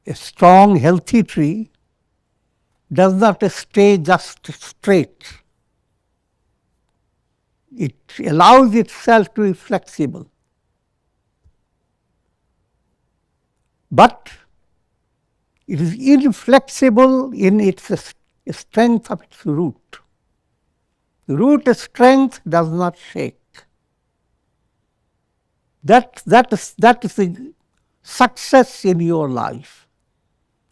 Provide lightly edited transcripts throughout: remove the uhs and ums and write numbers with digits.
A strong, healthy tree does not stay just straight. It allows itself to be flexible. But it is inflexible in its strength of its root. The root strength does not shake. That is the success in your life.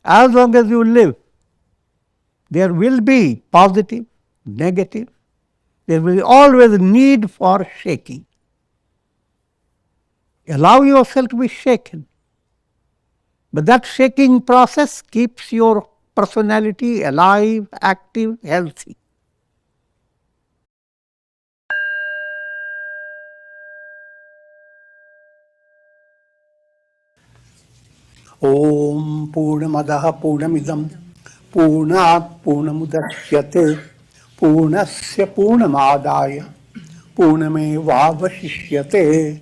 As long as you live, there will be positive, negative. There will be always need for shaking. Allow yourself to be shaken. But that shaking process keeps your personality alive, active, healthy. Om Purnamadaha Purnamidam Purnat Purnamudachyate Purnasya Purnamadaya Purnamevavashishyate.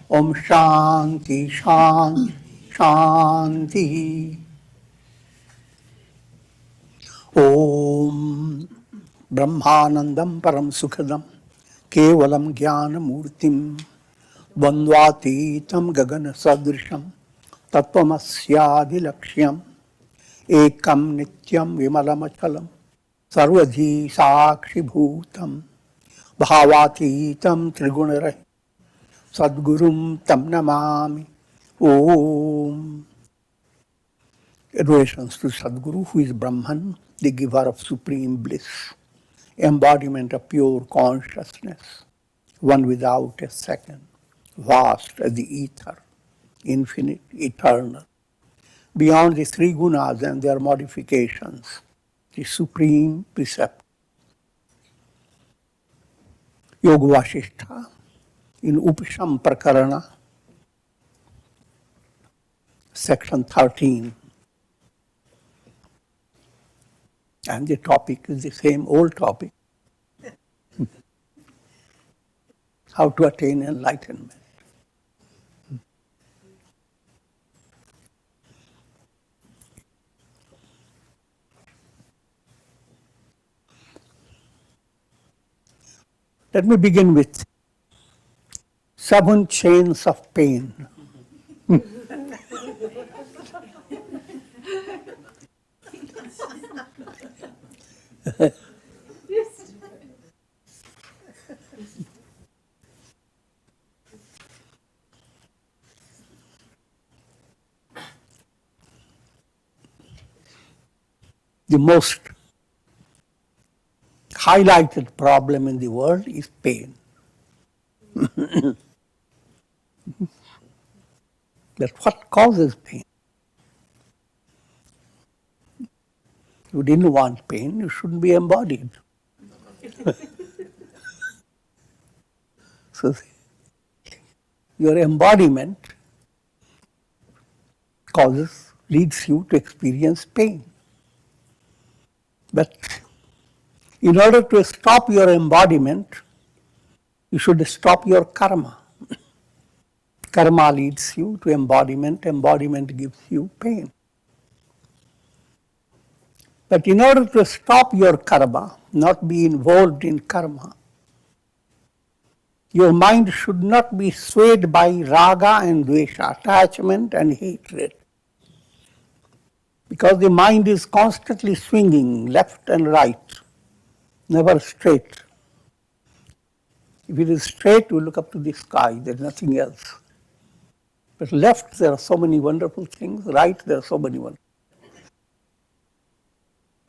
Om Shanti Shanti Shanti. Om Brahmanandam Param Sukhadam Kevalam Jnana Murtim Bandvatitam Gagana Sadrisham Tattvamasya Laksham Ekam Nityam Vimalamachalam Sarvadhi Sakshi Bhutam Bhavatitam Trigunarai Sadgurum Tam Namami. Om. Adorations to Sadguru, who is Brahman, the giver of supreme bliss, embodiment of pure consciousness, one without a second, vast as the ether, infinite, eternal, beyond the three gunas and their modifications, the supreme precept. Yoga Vasistha in Upasham Prakarana, section 13. And the topic is the same old topic. How to attain enlightenment. Let me begin with 7 chains of pain. The most highlighted problem in the world is pain. That's what causes pain. If you didn't want pain, you shouldn't be embodied. So your embodiment leads you to experience pain. But in order to stop your embodiment, you should stop your karma. Karma leads you to embodiment, embodiment gives you pain. But in order to stop your karma, not be involved in karma, your mind should not be swayed by raga and dvesha, attachment and hatred. Because the mind is constantly swinging left and right, never straight. If it is straight, you look up to the sky, there is nothing else. But left, there are so many wonderful things. Right, there are so many wonderful things.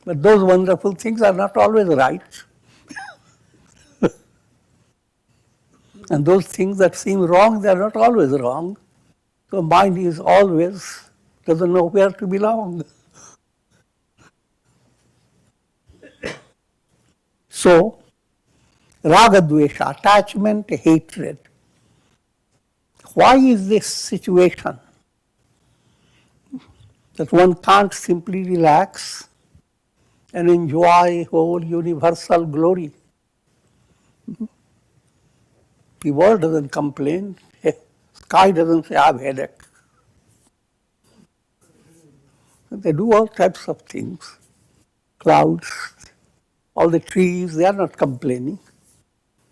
But those wonderful things are not always right. And those things that seem wrong, they are not always wrong. So mind is always, doesn't know where to belong. So, raga, dvesha, attachment, hatred. Why is this situation that one can't simply relax and enjoy whole universal glory? The world doesn't complain, sky doesn't say, I have a headache. They do all types of things. Clouds, all the trees, they are not complaining.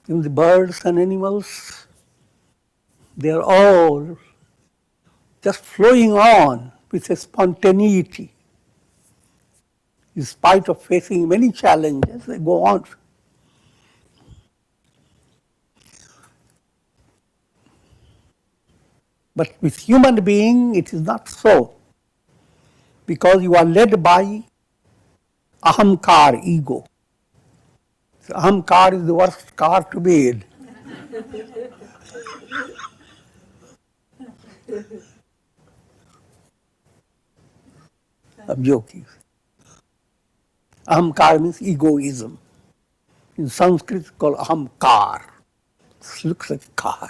Even the birds and animals, they are all just flowing on with a spontaneity. In spite of facing many challenges, they go on. But with human being, it is not so. Because you are led by ahamkar, ego. So ahamkar is the worst car to be in. I'm joking. Ahamkar means egoism. In Sanskrit, it's called ahamkar. It looks like a car.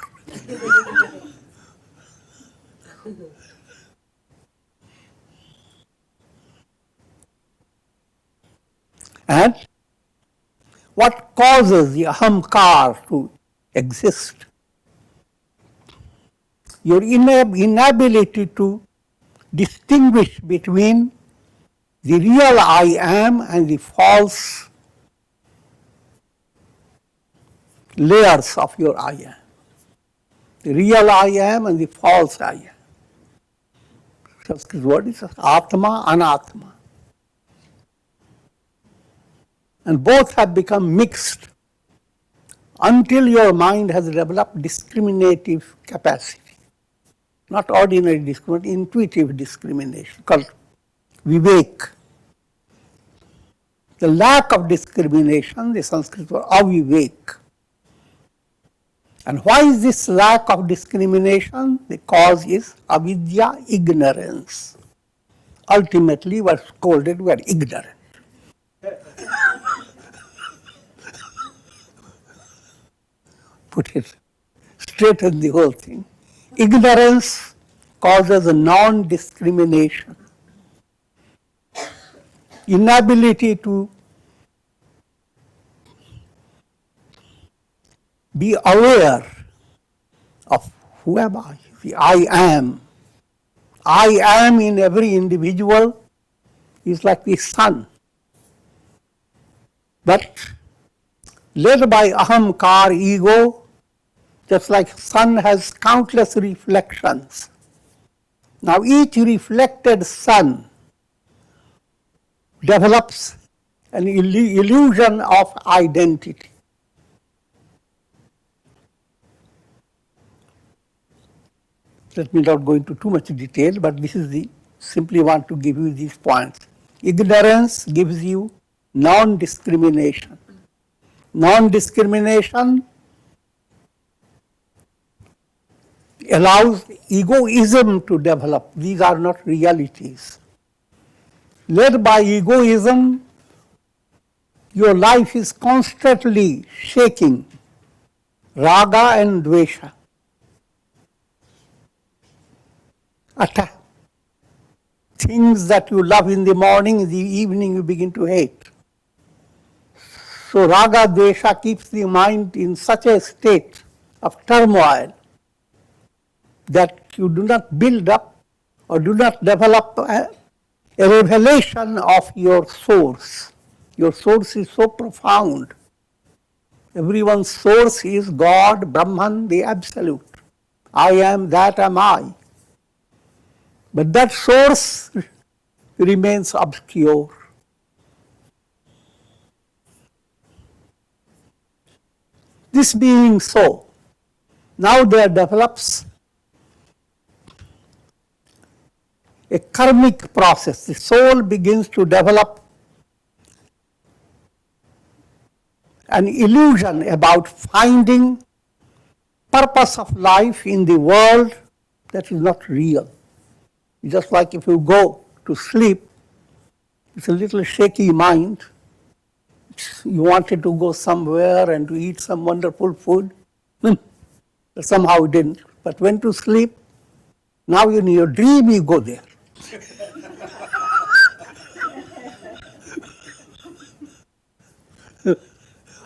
And what causes the ahamkar to exist? Your inability to distinguish between the real I am and the false layers of your I am. The real I am and the false I am. Sanskrit word is Atma, Anatma. And both have become mixed until your mind has developed discriminative capacity. Not ordinary discrimination, intuitive discrimination, called vivek. The lack of discrimination, the Sanskrit word avivek. And why is this lack of discrimination? The cause is avidya, ignorance. Ultimately, we are scolded, we are ignorant. Put it, straighten the whole thing. Ignorance causes a non-discrimination. Inability to be aware of who am I, the I am. I am in every individual is like the sun. But led by ahamkar, ego, just like sun has countless reflections. Now each reflected sun develops an illusion of identity. Let me not go into too much detail, but this is the, simply want to give you these points. Ignorance gives you non-discrimination. Non-discrimination allows egoism to develop. These are not realities. Led by egoism, your life is constantly shaking. Raga and dvesha. Attack. Things that you love in the morning, in the evening you begin to hate. So raga, dvesha keeps the mind in such a state of turmoil that you do not build up or do not develop a revelation of your source. Your source is so profound. Everyone's source is God, Brahman, the Absolute. I am, that am I. But that source remains obscure. This being so, now there develops a karmic process. The soul begins to develop an illusion about finding purpose of life in the world that is not real. Just like if you go to sleep, it's a little shaky mind. You wanted to go somewhere and to eat some wonderful food. Somehow it didn't. But when to sleep, now in your dream you go there.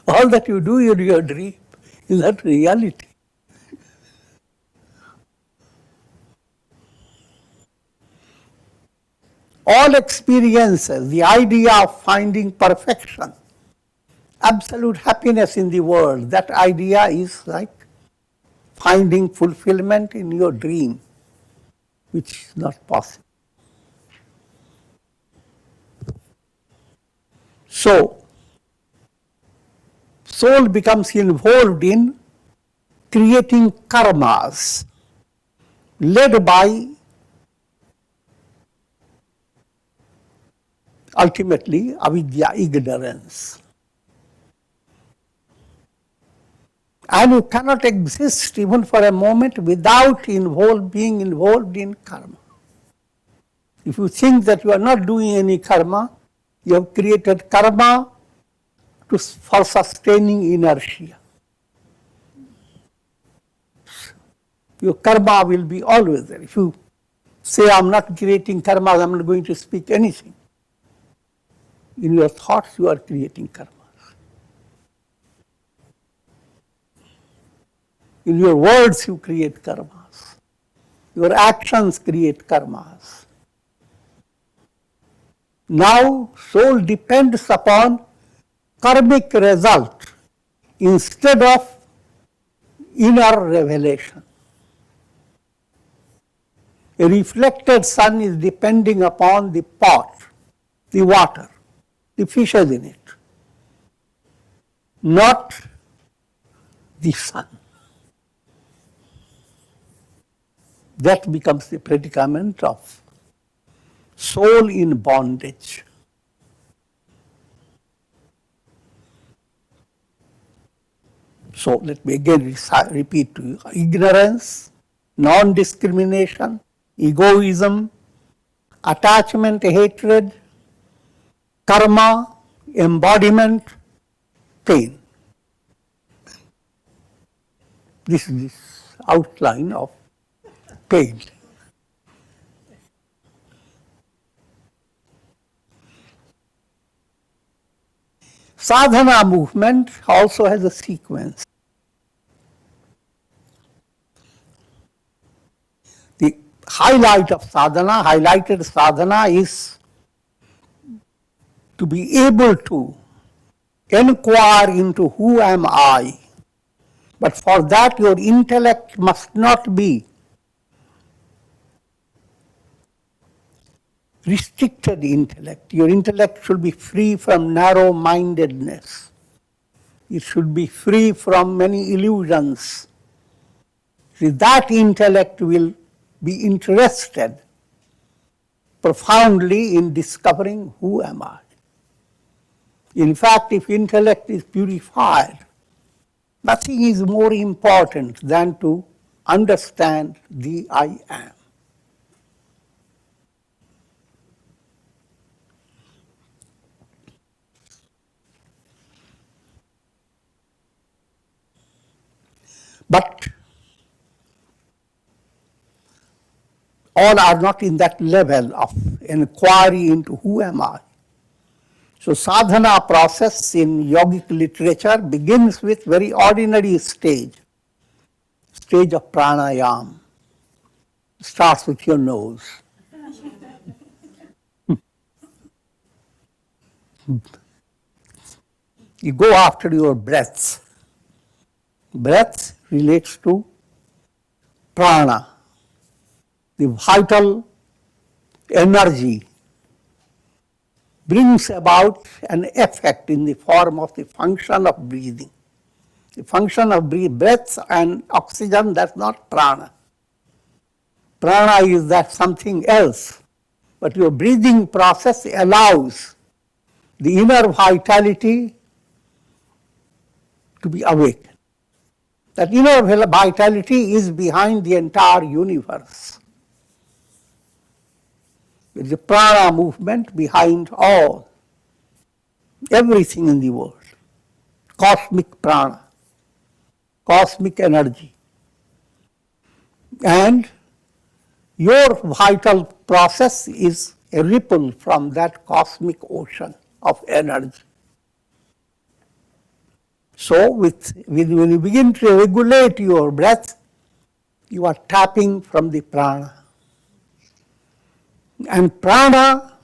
All that you do in your dream is not reality. All experiences, the idea of finding perfection, absolute happiness in the world, that idea is like finding fulfillment in your dream, which is not possible. So, soul becomes involved in creating karmas led by ultimately avidya, ignorance. And you cannot exist even for a moment without being involved in karma. If you think that you are not doing any karma, you have created karma for sustaining inertia. Your karma will be always there. If you say, I am not creating karma, I am not going to speak anything, in your thoughts you are creating karma. In your words you create karmas. Your actions create karmas. Now soul depends upon karmic result instead of inner revelation. A reflected sun is depending upon the pot, the water, the fishes in it, not the sun. That becomes the predicament of soul in bondage. So let me again repeat to you. Ignorance, non-discrimination, egoism, attachment, hatred, karma, embodiment, pain. This is the outline of pain. Sadhana movement also has a sequence. The highlighted sadhana is to be able to inquire into who am I. But for that your intellect must not be restricted intellect. Your intellect should be free from narrow-mindedness. It should be free from many illusions. See, that intellect will be interested profoundly in discovering who am I. In fact, if intellect is purified, nothing is more important than to understand the I am. But all are not in that level of inquiry into who am I. So sadhana process in yogic literature begins with very ordinary stage of pranayam. Starts with your nose. You go after your breaths. Breath relates to prana, the vital energy, brings about an effect in the form of the function of breathing. The function of breath and oxygen, that's not prana. Prana is that something else. But your breathing process allows the inner vitality to be awakened. That inner vitality is behind the entire universe. There is a prana movement behind everything in the world. Cosmic prana, cosmic energy. And your vital process is a ripple from that cosmic ocean of energy. So when you begin to regulate your breath, you are tapping from the prana. And prana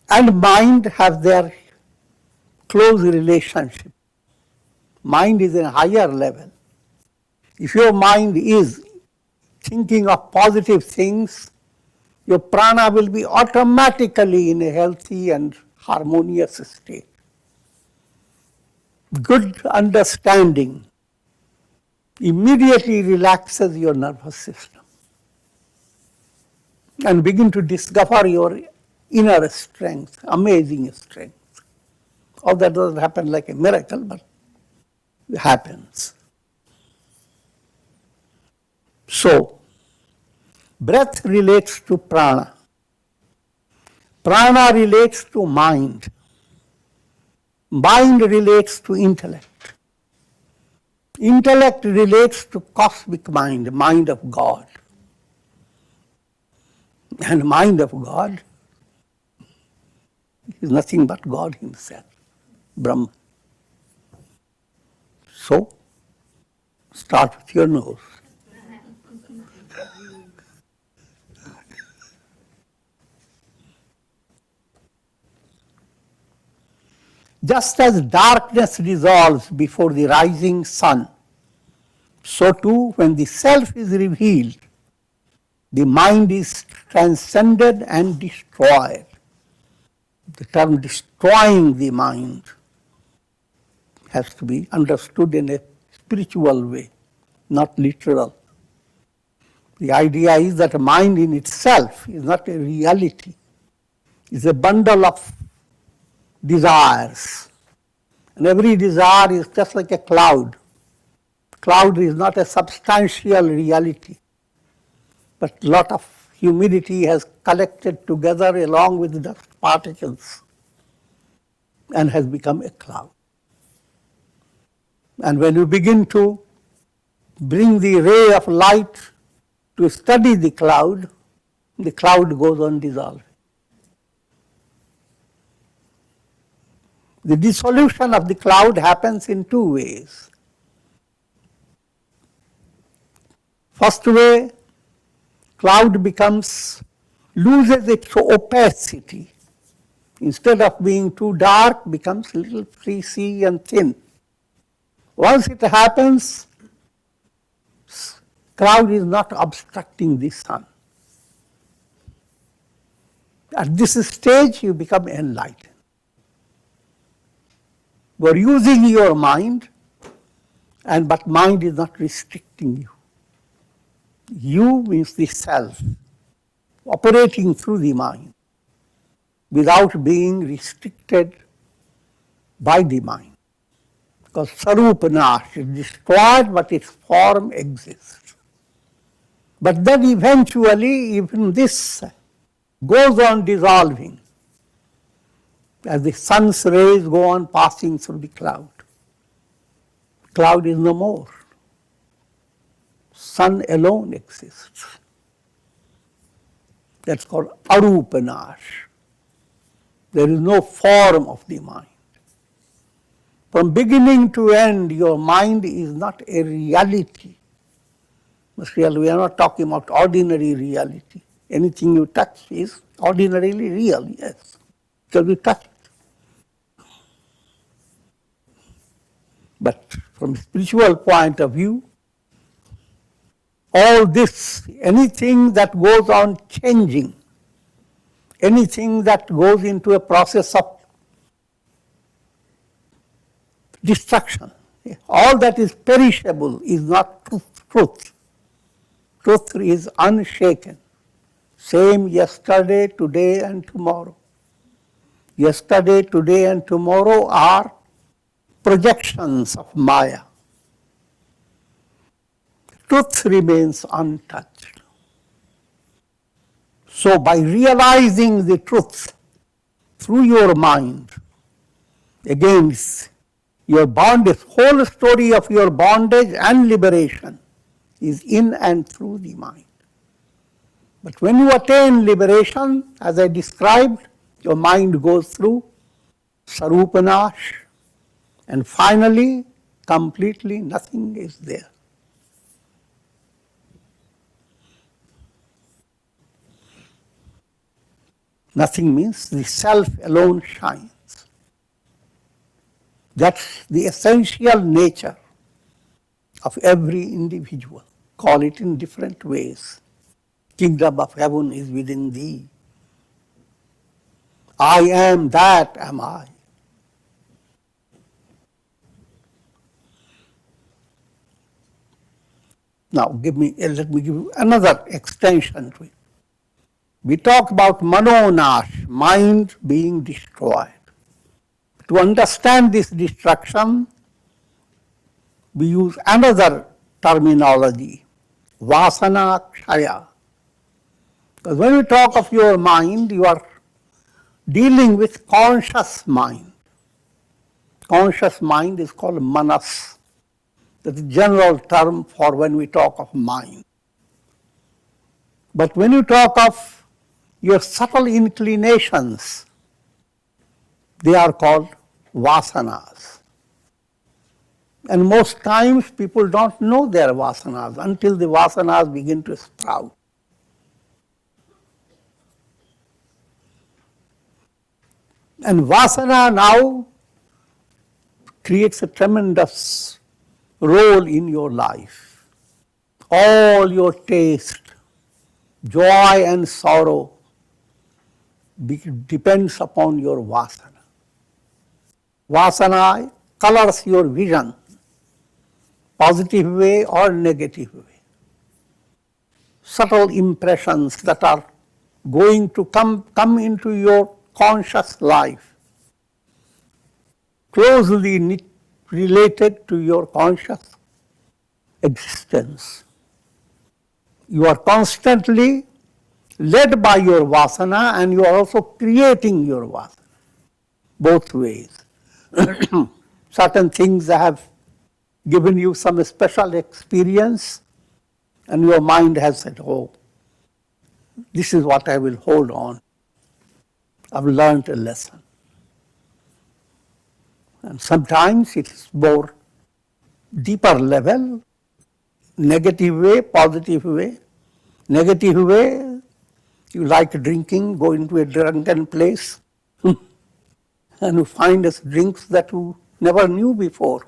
and mind have their close relationship. Mind is a higher level. If your mind is thinking of positive things, your prana will be automatically in a healthy and harmonious state. Good understanding immediately relaxes your nervous system and begin to discover your inner strength, amazing strength. All that doesn't happen like a miracle, but it happens. So, breath relates to prana. Prana relates to mind. Mind relates to intellect. Intellect relates to cosmic mind, mind of God. And mind of God is nothing but God Himself, Brahman. So, start with your nose. Just as darkness dissolves before the rising sun, so too when the self is revealed, the mind is transcended and destroyed. The term destroying the mind has to be understood in a spiritual way, not literal. The idea is that a mind in itself is not a reality. It's a bundle of desires. And every desire is just like a cloud. Cloud is not a substantial reality, but a lot of humidity has collected together along with dust particles and has become a cloud. And when you begin to bring the ray of light to study the cloud goes on dissolving. The dissolution of the cloud happens in two ways. First way, cloud loses its opacity. Instead of being too dark, becomes a little fleecy and thin. Once it happens, cloud is not obstructing the sun. At this stage, you become enlightened. You are using your mind, but mind is not restricting you. You means the self, operating through the mind without being restricted by the mind. Because Sarupanash is destroyed, but its form exists. But then eventually, even this goes on dissolving as the sun's rays go on passing through the cloud. Cloud is no more. Sun alone exists. That's called arupanash. There is no form of the mind. From beginning to end, your mind is not a reality. We are not talking about ordinary reality. Anything you touch is ordinarily real, yes, because you touch it. But from a spiritual point of view, all this, anything that goes on changing, anything that goes into a process of destruction, all that is perishable is not truth. Truth is unshaken. Same yesterday, today, and tomorrow. Yesterday, today, and tomorrow are projections of Maya. Truth remains untouched. So by realizing the truth through your mind, again, your bondage, whole story of your bondage and liberation is in and through the mind. But when you attain liberation, as I described, your mind goes through sarupanash, and finally, completely nothing is there. Nothing means the self alone shines. That's the essential nature of every individual. Call it in different ways. Kingdom of heaven is within thee. I am that am I. Now let me give you another extension to it. We talk about manonash, mind being destroyed. To understand this destruction, we use another terminology, vasana kshaya. Because when you talk of your mind, you are dealing with conscious mind. Conscious mind is called manas. That's a general term for when we talk of mind. But when you talk of your subtle inclinations, they are called vasanas. And most times people don't know their vasanas until the vasanas begin to sprout. And vasana now creates a tremendous role in your life. All your taste, joy and sorrow depends upon your vasana. Vasana colors your vision, positive way or negative way. Subtle impressions that are going to come into your conscious life, closely related to your conscious existence. You are constantly led by your vasana and you are also creating your vasana, both ways. Certain things have given you some special experience and your mind has said, oh, this is what I will hold on. I've learned a lesson. And sometimes it is more deeper level, negative way, positive way. Negative way, you like drinking, go into a drunken place and you find drinks that you never knew before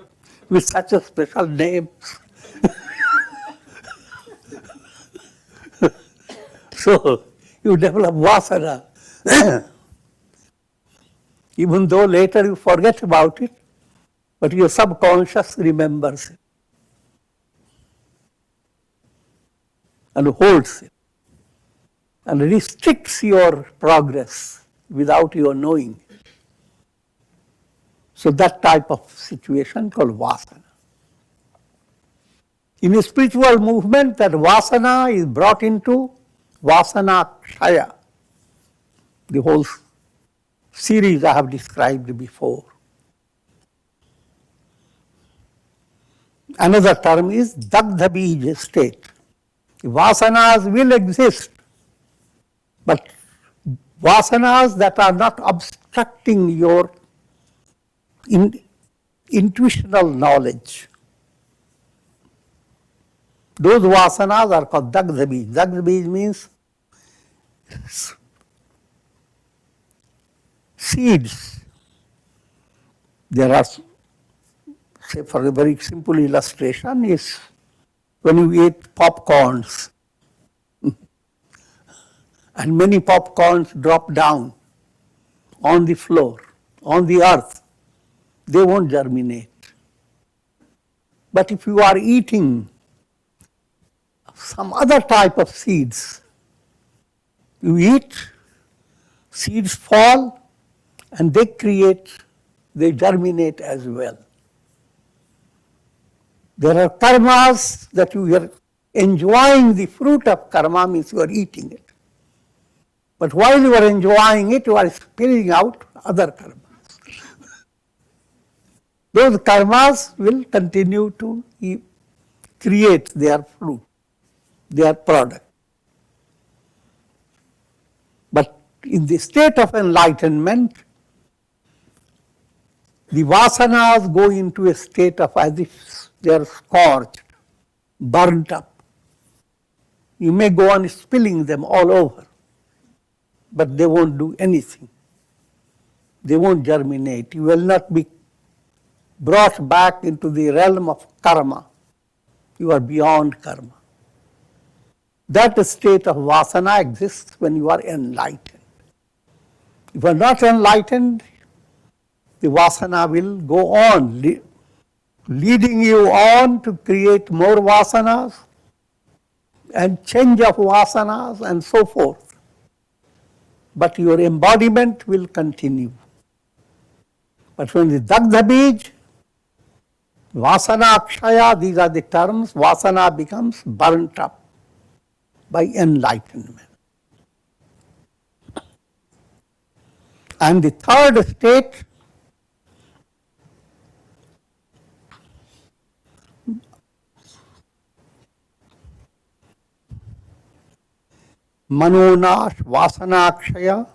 with such a special names. So you develop vasana. Even though later you forget about it, but your subconscious remembers it and holds it and restricts your progress without your knowing. So that type of situation called vasana. In a spiritual movement, that vasana is brought into vasana kshaya, the whole series I have described before. Another term is dagdha bij state. Vasanas will exist, but vasanas that are not obstructing your intuitional knowledge. Those vasanas are called dagdha bij. Dagdha bij means seeds. There are, say for a very simple illustration, is when you eat popcorns and many popcorns drop down on the floor, on the earth, they won't germinate. But if you are eating some other type of seeds, you eat, seeds fall, and they germinate as well. There are karmas that you are enjoying the fruit of karma, means you are eating it. But while you are enjoying it, you are spilling out other karmas. Those karmas will continue to create their fruit, their product. But in the state of enlightenment, the vasanas go into a state of as if they are scorched, burnt up. You may go on spilling them all over, but they won't do anything. They won't germinate. You will not be brought back into the realm of karma. You are beyond karma. That state of vasana exists when you are enlightened. If you are not enlightened, the vasana will go on, leading you on to create more vasanas and change of vasanas and so forth. But your embodiment will continue. But when the Dagdha Bij, Vasana Akshaya, these are the terms, Vasana becomes burnt up by enlightenment. And the third state, Manonash, Vasana Akshaya,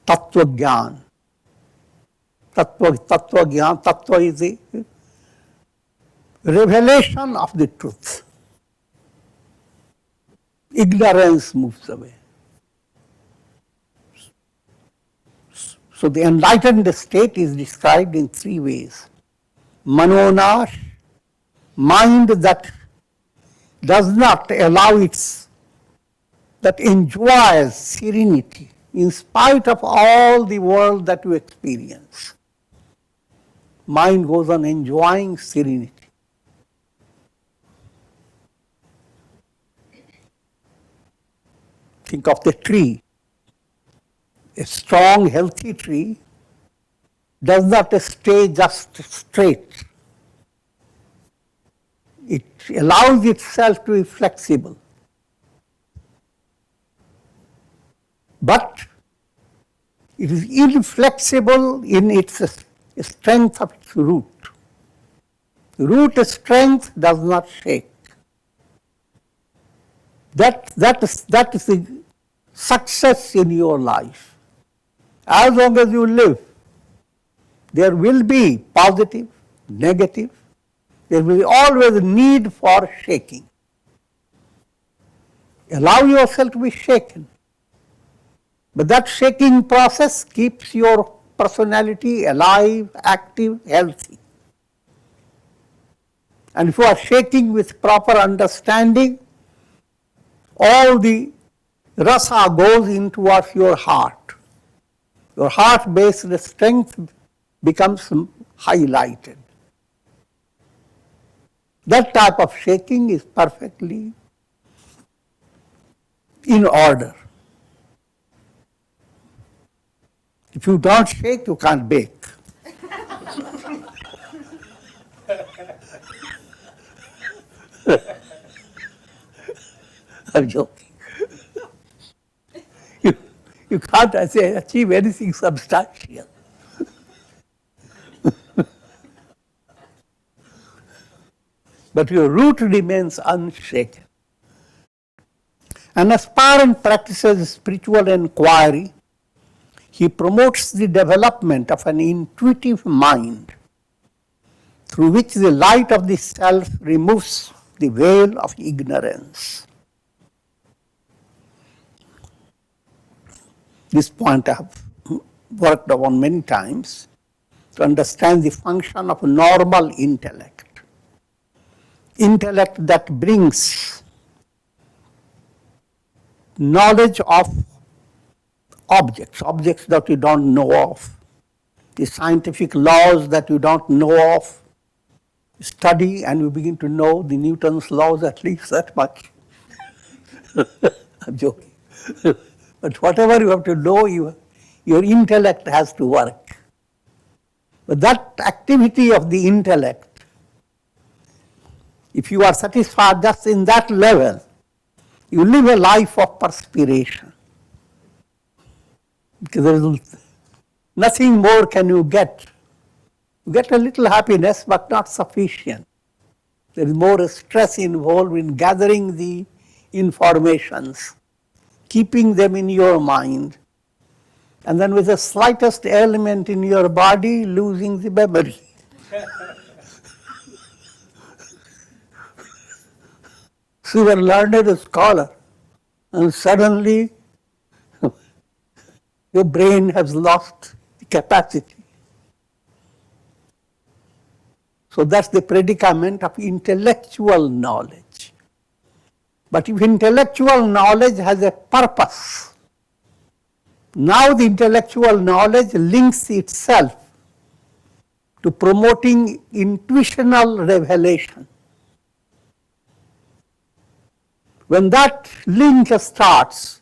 Tattva Gyan. Tattva Gyan, Tattva is the revelation of the truth. Ignorance moves away. So the enlightened state is described in three ways. Manonash, mind that does not allow that enjoys serenity in spite of all the world that you experience. Mind goes on enjoying serenity. Think of the tree. A strong, healthy tree does not stay just straight. It allows itself to be flexible. But it is inflexible in its strength of its root. Root strength does not shake. That is the success in your life. As long as you live, there will be positive, negative, there will be always need for shaking. Allow yourself to be shaken. But that shaking process keeps your personality alive, active, healthy. And if you are shaking with proper understanding, all the rasa goes into your heart. Your heart-based strength becomes highlighted. That type of shaking is perfectly in order. If you don't shake, you can't bake. I'm joking. You can't achieve anything substantial. But your root remains unshaken. An aspirant practices spiritual inquiry. He promotes the development of an intuitive mind through which the light of the self removes the veil of ignorance. This point I have worked upon many times to understand the function of normal intellect. Intellect that brings knowledge of objects that you don't know of, the scientific laws that you don't know of. Study and you begin to know the Newton's laws at least that much. I'm joking. But whatever you have to know, your intellect has to work. But that activity of the intellect, if you are satisfied just in that level, you live a life of perspiration. Because there is nothing more can you get. You get a little happiness, but not sufficient. There is more stress involved in gathering the informations, keeping them in your mind, and then with the slightest ailment in your body, losing the memory. So you are learned a scholar, and suddenly Your brain has lost the capacity. So that's the predicament of intellectual knowledge. But if intellectual knowledge has a purpose, now the intellectual knowledge links itself to promoting intuitional revelation. When that link starts,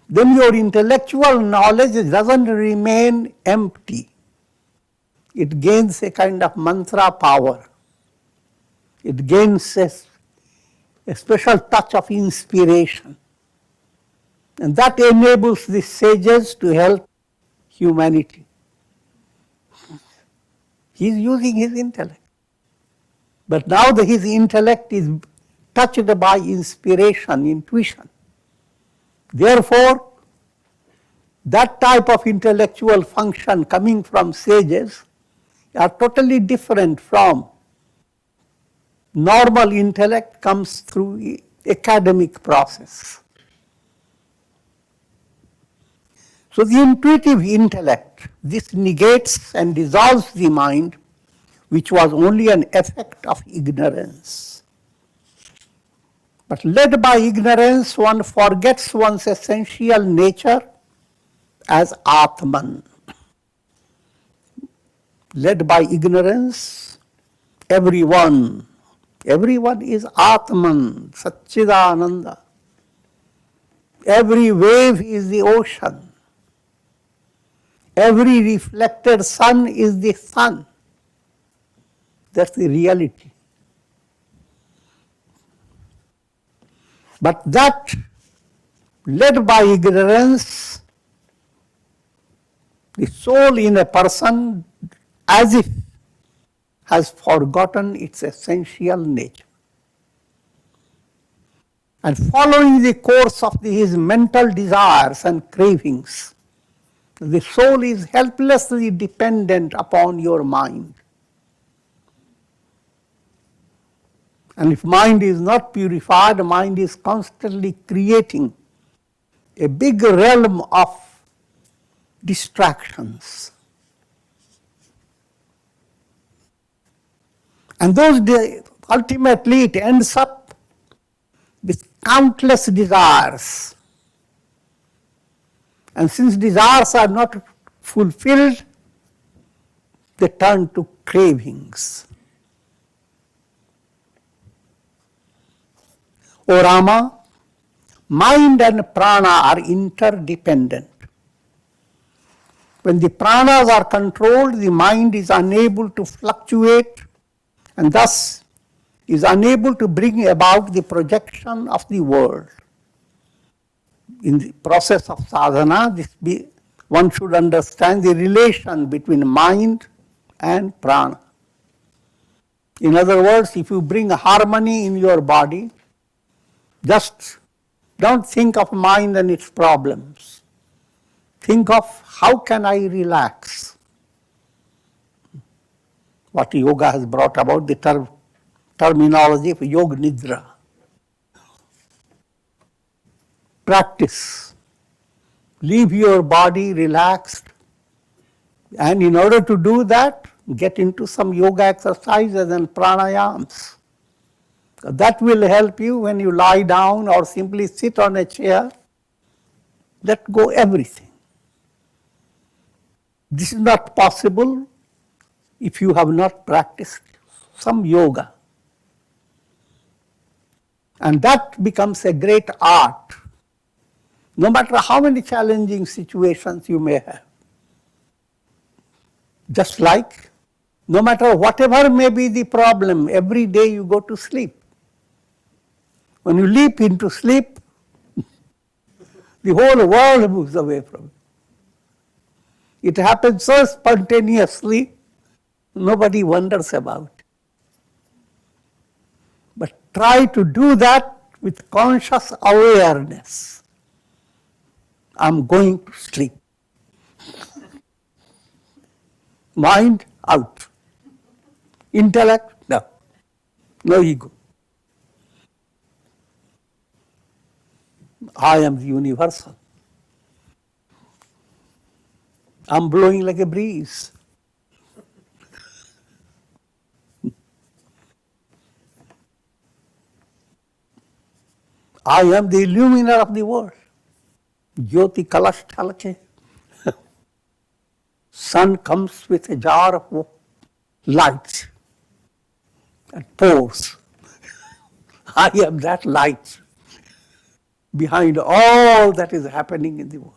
then your intellectual knowledge doesn't remain empty. It gains a kind of mantra power. It gains a special touch of inspiration. And that enables the sages to help humanity. He's using his intellect. But now his intellect is touched by inspiration, intuition. Therefore, that type of intellectual function coming from sages are totally different from normal intellect comes through academic process. So the intuitive intellect, this negates and dissolves the mind, which was only an effect of ignorance. But led by ignorance, one forgets one's essential nature as Atman. Led by ignorance, everyone is Atman, Satchidananda. Every wave is the ocean. Every reflected sun is the sun. That's the reality. But that, led by ignorance, the soul in a person, as if has forgotten its essential nature. And following the course of his mental desires and cravings, the soul is helplessly dependent upon your mind. And if mind is not purified, mind is constantly creating a big realm of distractions. And ultimately it ends up with countless desires. And since desires are not fulfilled, they turn to cravings. O Rama, mind and prana are interdependent. When the pranas are controlled, the mind is unable to fluctuate and thus is unable to bring about the projection of the world. In the process of sadhana, one should understand the relation between mind and prana. In other words, if you bring harmony in your body, just don't think of mind and its problems. Think of how can I relax. What yoga has brought about, the terminology of yoga nidra. Practice. Leave your body relaxed. And in order to do that, get into some yoga exercises and pranayams. That will help you when you lie down or simply sit on a chair. Let go everything. This is not possible if you have not practiced some yoga. And that becomes a great art, no matter how many challenging situations you may have. Just like, no matter whatever may be the problem, every day you go to sleep. When you leap into sleep, the whole world moves away from you. It happens so spontaneously, nobody wonders about it. But try to do that with conscious awareness. I'm going to sleep. Mind out. Intellect, no. No ego. I am the universal. I'm blowing like a breeze. I am the illuminer of the world. Jyoti Kalash Chalake. Sun comes with a jar of light and pours. I am that light behind all that is happening in the world.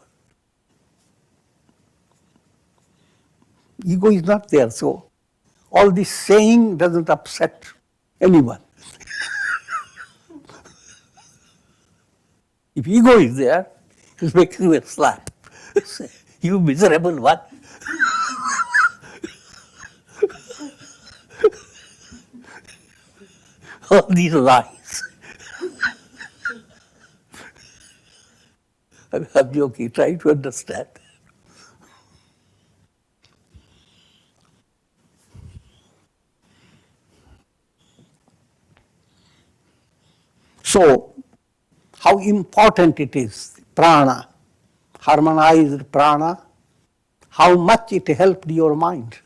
Ego is not there, so all this saying doesn't upset anyone. If ego is there, it makes you a slap. You miserable one. All these lies. I'm joking, try to understand. So, how important it is, prana, harmonized prana, how much it helped your mind.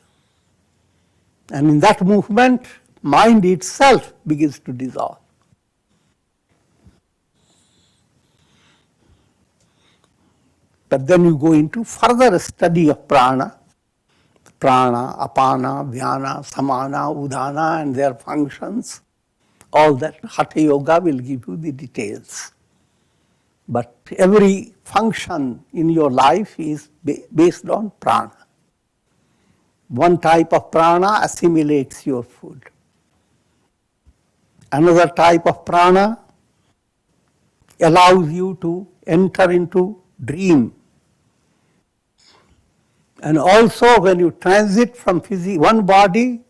And in that movement, mind itself begins to dissolve. But then you go into further study of prana, apana, vyana, samana, udana, and their functions. All that Hatha Yoga will give you the details. But every function in your life is based on prana. One type of prana assimilates your food. Another type of prana allows you to enter into dream. And also when you transit from one body,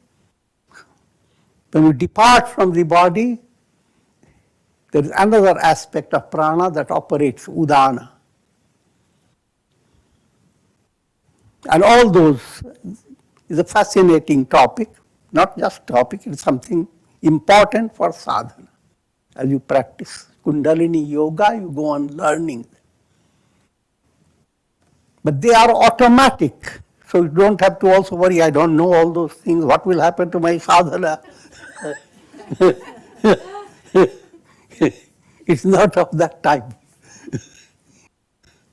when you depart from the body, there is another aspect of prana that operates, udana. And all those is a fascinating topic, not just topic, it's something important for sadhana. As you practice Kundalini Yoga, you go on learning. But they are automatic, so you don't have to also worry, I don't know all those things, what will happen to my sadhana? It's not of that type.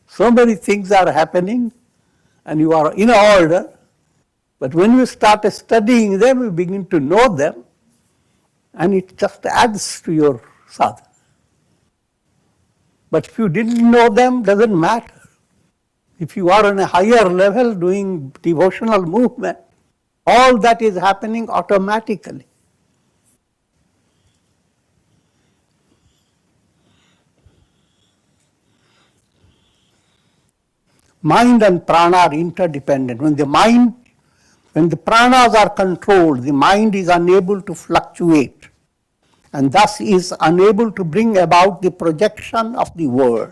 So many things are happening and you are in order, but when you start studying them, you begin to know them and it just adds to your sadhana. But if you didn't know them, doesn't matter. If you are on a higher level doing devotional movement, all that is happening automatically. Mind and prana are interdependent. When the pranas are controlled, the mind is unable to fluctuate and thus is unable to bring about the projection of the world,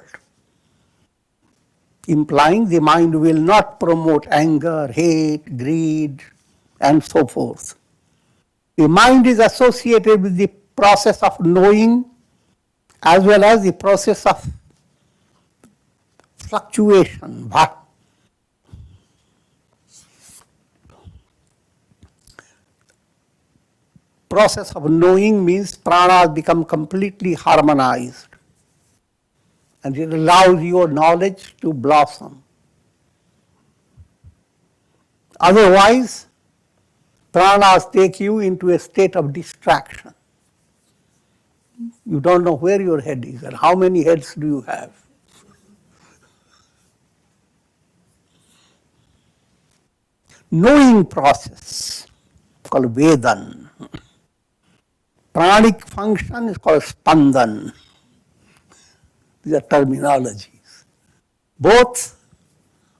implying the mind will not promote anger, hate, greed, and so forth. The mind is associated with the process of knowing as well as the process of fluctuation. Process of knowing means prana become completely harmonized and it allows your knowledge to blossom. Otherwise, pranas take you into a state of distraction. You don't know where your head is and how many heads do you have. Knowing process called Vedan. Pranic function is called Spandan. These are terminologies. Both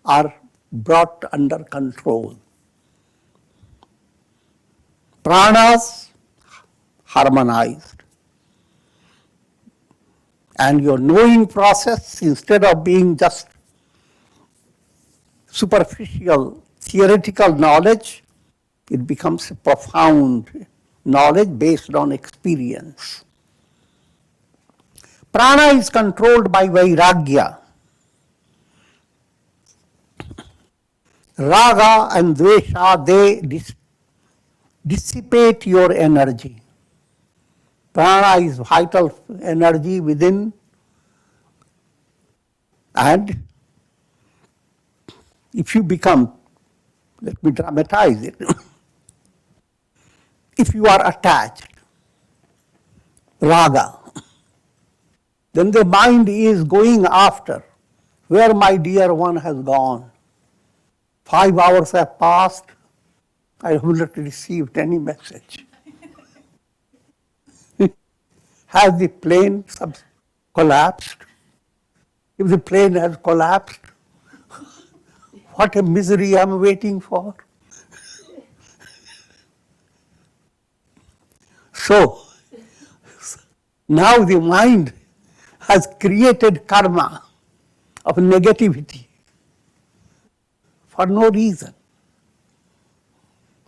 are brought under control. Pranas harmonized. And your knowing process, instead of being just superficial theoretical knowledge, it becomes a profound knowledge based on experience. Prana is controlled by vairagya. Raga and dvesha, they dissipate your energy. Prana is vital energy within, and if you become, let me dramatize it, if you are attached, raga, then the mind is going after where my dear one has gone. 5 hours have passed, I have not received any message. Has the plane collapsed? If the plane has collapsed, what a misery I'm waiting for. So, now the mind has created karma of negativity for no reason.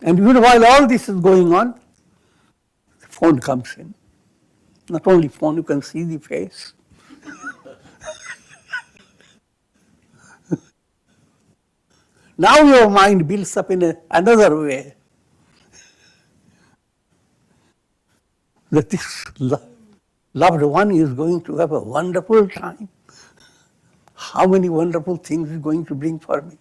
And even while all this is going on, the phone comes in. Not only phone, you can see the face. Now your mind builds up in another way. That this loved one is going to have a wonderful time. How many wonderful things is going to bring for me?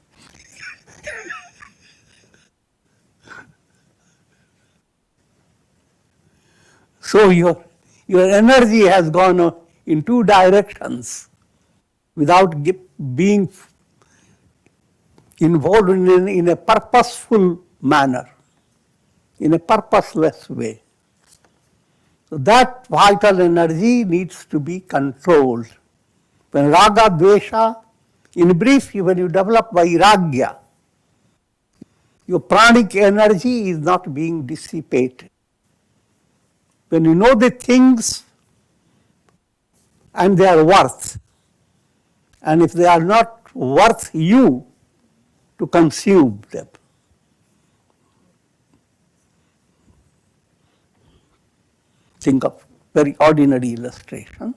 So your energy has gone in two directions without being involved in a purposeful manner, in a purposeless way. So that vital energy needs to be controlled. When raga, dvesha, in brief, when you develop vairagya, your pranic energy is not being dissipated. When you know the things and their worth, and if they are not worth you to consume them. Think of very ordinary illustration.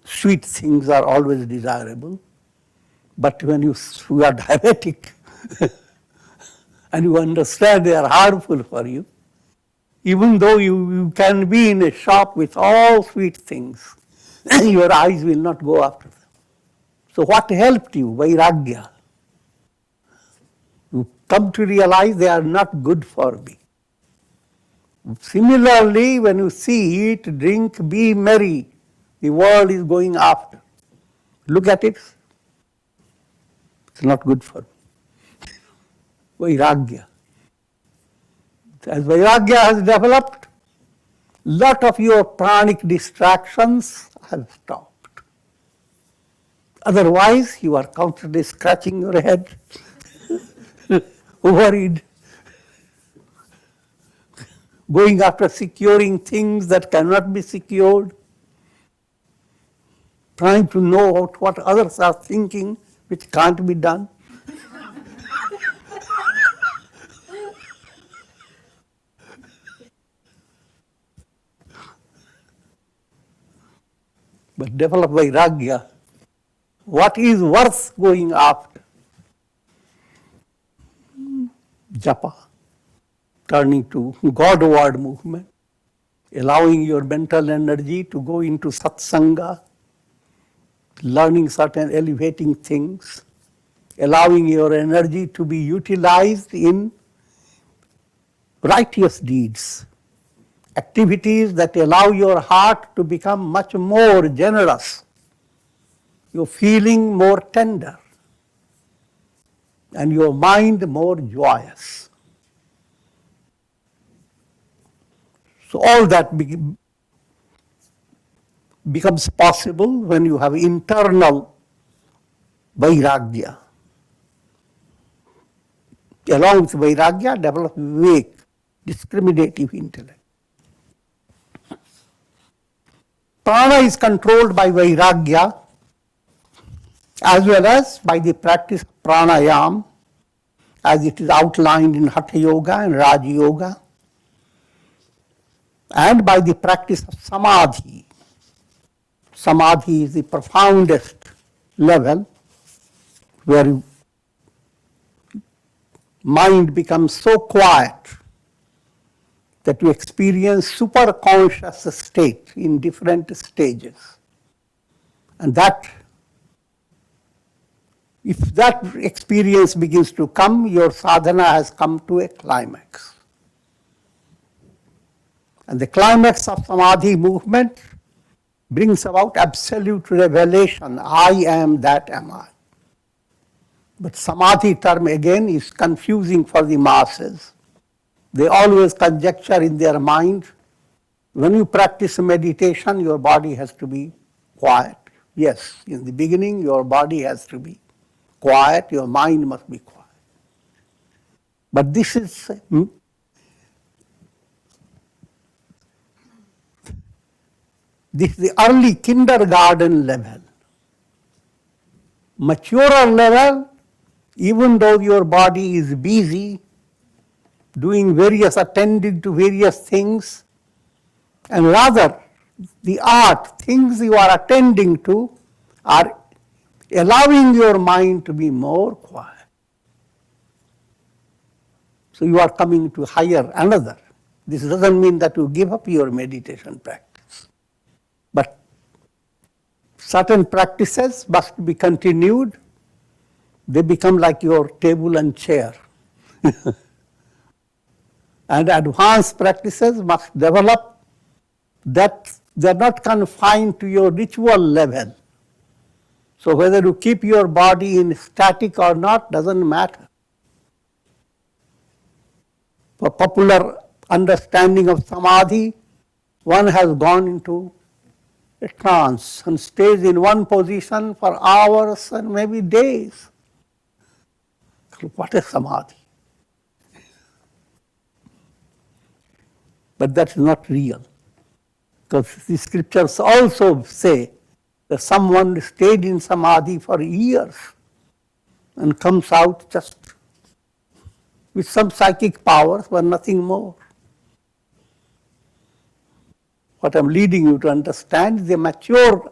Sweet things are always desirable, but when you are diabetic and you understand they are harmful for you, even though you can be in a shop with all sweet things, your eyes will not go after them. So what helped you? Vairagya. You come to realize they are not good for me. Similarly, when you see, eat, drink, be merry, the world is going after. Look at it. It's not good for me. Vairagya. As Vairagya has developed, lot of your pranic distractions have stopped. Otherwise, you are constantly scratching your head, worried, going after securing things that cannot be secured, trying to know what others are thinking, which can't be done. But develop vairagya. What is worth going after? Japa, turning to Godward movement, allowing your mental energy to go into satsanga, learning certain elevating things, allowing your energy to be utilized in righteous deeds, activities that allow your heart to become much more generous, your feeling more tender, and your mind more joyous. So all that becomes possible when you have internal vairagya. Along with vairagya, develop vivek, discriminative intellect. Prana is controlled by vairagya as well as by the practice of pranayam, as it is outlined in Hatha Yoga and Raja Yoga, and by the practice of Samadhi. Samadhi is the profoundest level where mind becomes so quiet that you experience superconscious state in different stages. And that, if that experience begins to come, your sadhana has come to a climax. And the climax of Samadhi movement brings about absolute revelation. I am that am I. But Samadhi term again is confusing for the masses. They always conjecture in their mind, when you practice meditation, your body has to be quiet. Yes, in the beginning, your body has to be quiet, your mind must be quiet. But this is the early kindergarten level. Maturer level, even though your body is busy, attending to various things, and rather the art, things you are attending to, are allowing your mind to be more quiet. So you are coming to higher another. This doesn't mean that you give up your meditation practice. But certain practices must be continued. They become like your table and chair. And advanced practices must develop that they are not confined to your ritual level. So whether you keep your body in static or not doesn't matter. For popular understanding of Samadhi, one has gone into a trance and stays in one position for hours and maybe days. What is Samadhi? But that is not real. Because the scriptures also say that someone stayed in Samadhi for years and comes out just with some psychic powers but nothing more. What I'm leading you to understand is the mature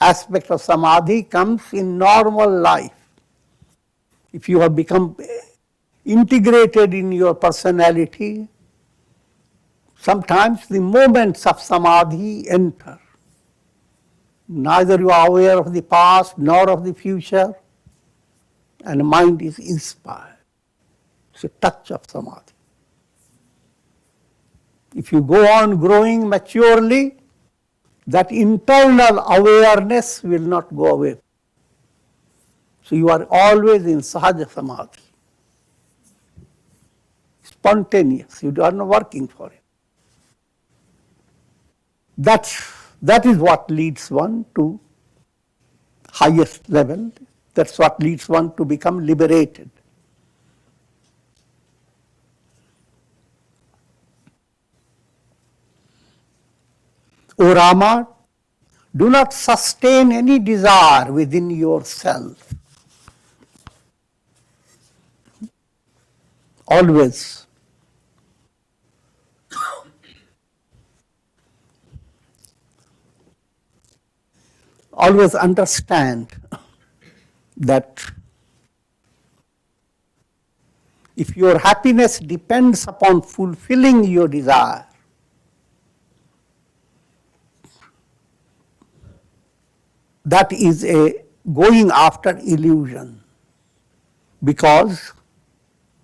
aspect of Samadhi comes in normal life. If you have become integrated in your personality, sometimes the moments of Samadhi enter. Neither you are aware of the past nor of the future, and the mind is inspired. It's a touch of Samadhi. If you go on growing maturely, that internal awareness will not go away. So you are always in Sahaja Samadhi. Spontaneous, you are not working for it. That is what leads one to highest level. That's what leads one to become liberated. O Rama, do not sustain any desire within yourself. Always understand that if your happiness depends upon fulfilling your desire, that is a going after illusion, because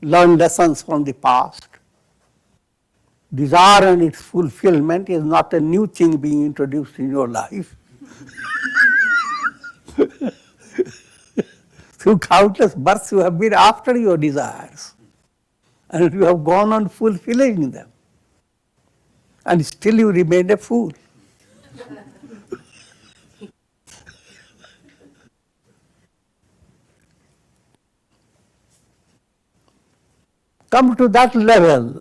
learn lessons from the past. Desire and its fulfillment is not a new thing being introduced in your life. Through countless births you have been after your desires, and you have gone on fulfilling them, and still you remain a fool. Come to that level.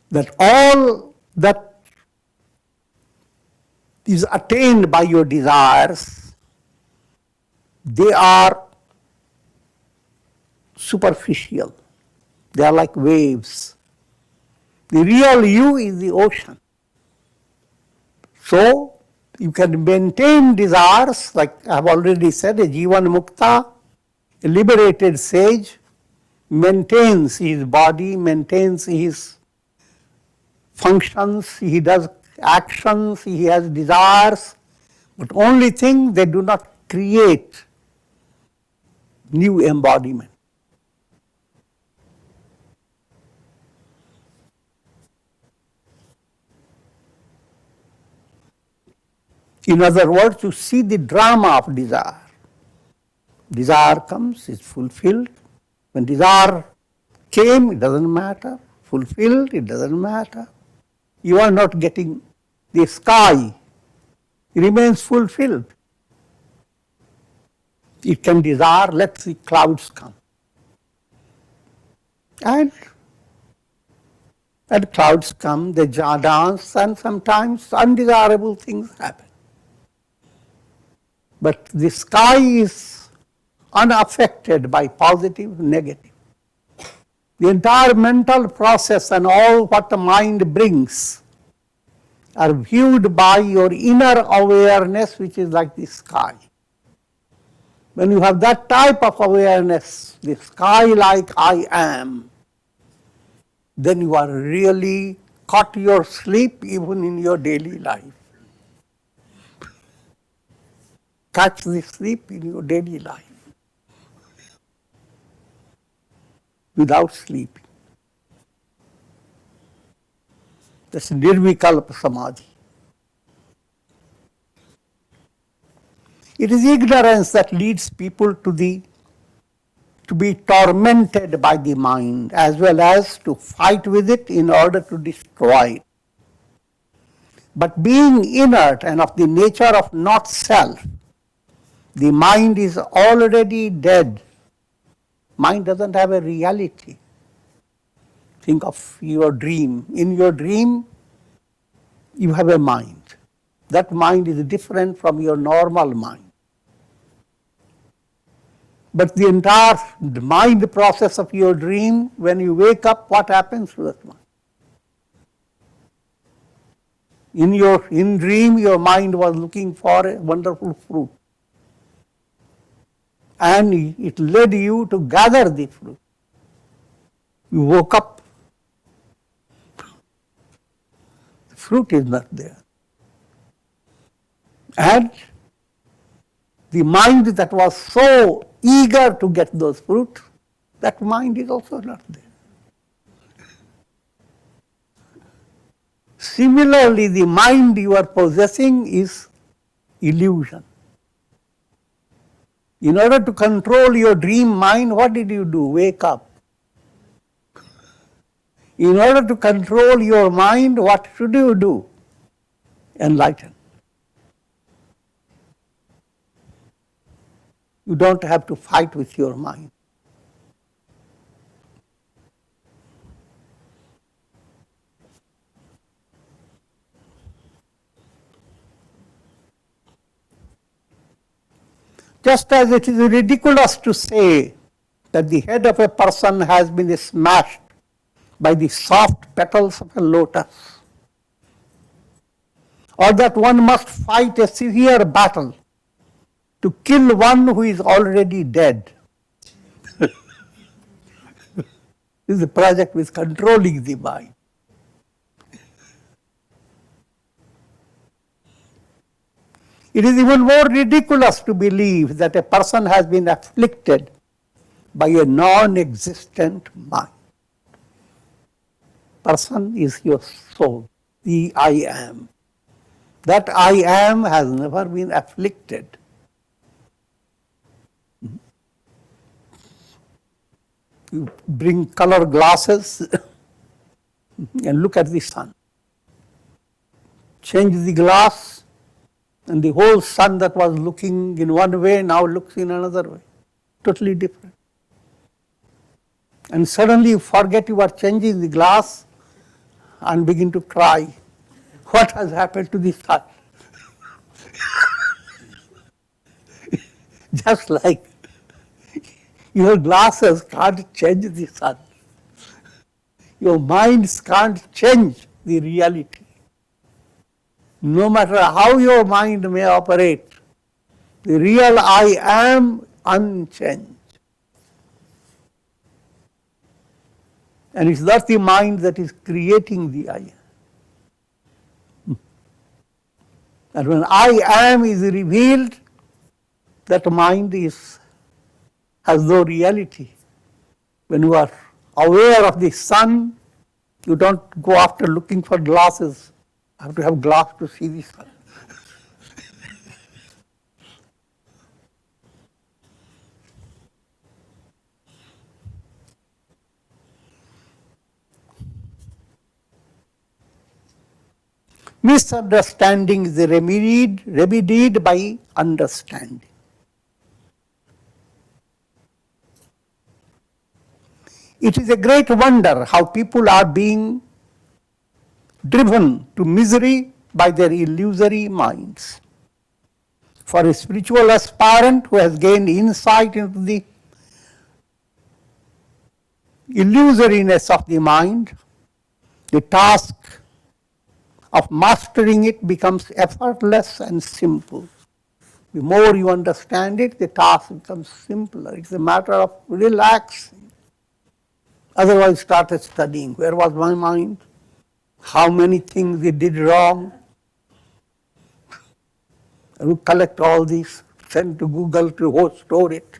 That all that is attained by your desires, they are superficial. They are like waves. The real you is the ocean. So, You can maintain desires, like I have already said, a Jivan Mukta, a liberated sage, maintains his body, maintains his functions, he does actions, he has desires, but only thing they do not create new embodiment. In other words, you see the drama of desire. Desire comes, is fulfilled. When desire came, it doesn't matter. Fulfilled, it doesn't matter. You are not getting the sky. It remains fulfilled. It can desire, let the clouds come. And clouds come, they dance, and sometimes undesirable things happen. But the sky is unaffected by positive, negative. The entire mental process and all what the mind brings are viewed by your inner awareness, which is like the sky. When you have that type of awareness, the sky like I am, then you are really caught your sleep even in your daily life. Catch the sleep in your daily life without sleeping. That's nirvikalpa samadhi. It is ignorance that leads people to be tormented by the mind as well as to fight with it in order to destroy it. But being inert and of the nature of not self, the mind is already dead. Mind doesn't have a reality. Think of your dream. In your dream, you have a mind. That mind is different from your normal mind. But the entire mind process of your dream, when you wake up, what happens to that mind? In dream, your mind was looking for a wonderful fruit. And it led you to gather the fruit. You woke up, the fruit is not there. And the mind that was so eager to get those fruits, that mind is also not there. Similarly, the mind you are possessing is illusion. In order to control your dream mind, what did you do? Wake up. In order to control your mind, what should you do? Enlighten. You don't have to fight with your mind. Just as it is ridiculous to say that the head of a person has been smashed by the soft petals of a lotus, or that one must fight a severe battle to kill one who is already dead. This is the project with controlling the mind. It is even more ridiculous to believe that a person has been afflicted by a non-existent mind. Person is your soul, the I am. That I am has never been afflicted. You bring color glasses and look at the sun. Change the glass, and the whole sun that was looking in one way now looks in another way. Totally different. And suddenly you forget you are changing the glass and begin to cry. What has happened to the sun? Just like your glasses can't change the sun. Your minds can't change the reality. No matter how your mind may operate, the real I am unchanged. And it's not the mind that is creating the I. And when I am is revealed, that mind has no reality. When you are aware of the sun, you don't go after looking for glasses. You have to have glass to see the sun. Misunderstanding is remedied by understanding. It is a great wonder how people are being driven to misery by their illusory minds. For a spiritual aspirant who has gained insight into the illusoriness of the mind, the task of mastering it becomes effortless and simple. The more you understand it, the task becomes simpler. It's a matter of relaxing. Otherwise, started studying. Where was my mind? How many things it did wrong? You collect all these, send to Google to store it.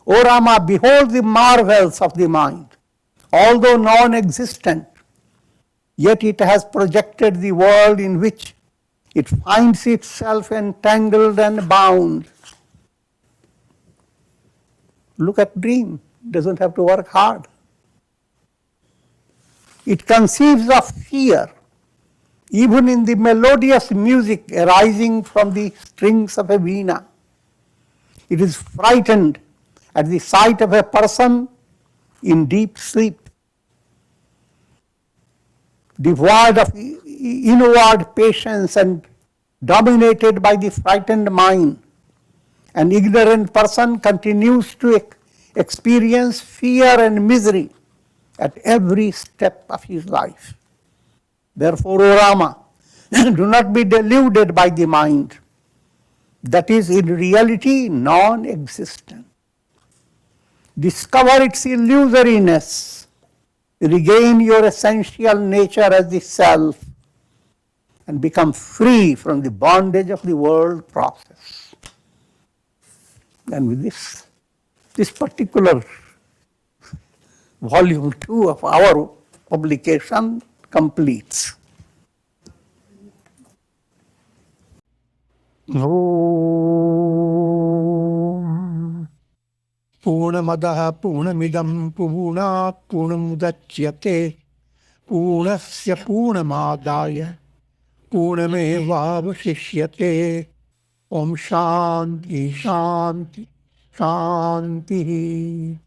O Rama, behold the marvels of the mind. Although non-existent, yet it has projected the world in which it finds itself entangled and bound. Look at dream, doesn't have to work hard. It conceives of fear, even in the melodious music arising from the strings of a veena. It is frightened at the sight of a person in deep sleep, devoid of inward patience and dominated by the frightened mind. An ignorant person continues to experience fear and misery at every step of his life. Therefore, O Rama, do not be deluded by the mind that is in reality non-existent. Discover its illusoriness, regain your essential nature as the self, and become free from the bondage of the world process. And with this particular volume 2 of our publication completes. Om Purnamadaha Purnamidam Purnat Purnamudachyate Purnasya Purnamadaya Purnamevavashishyate. Om Shanti Shanti Shanti.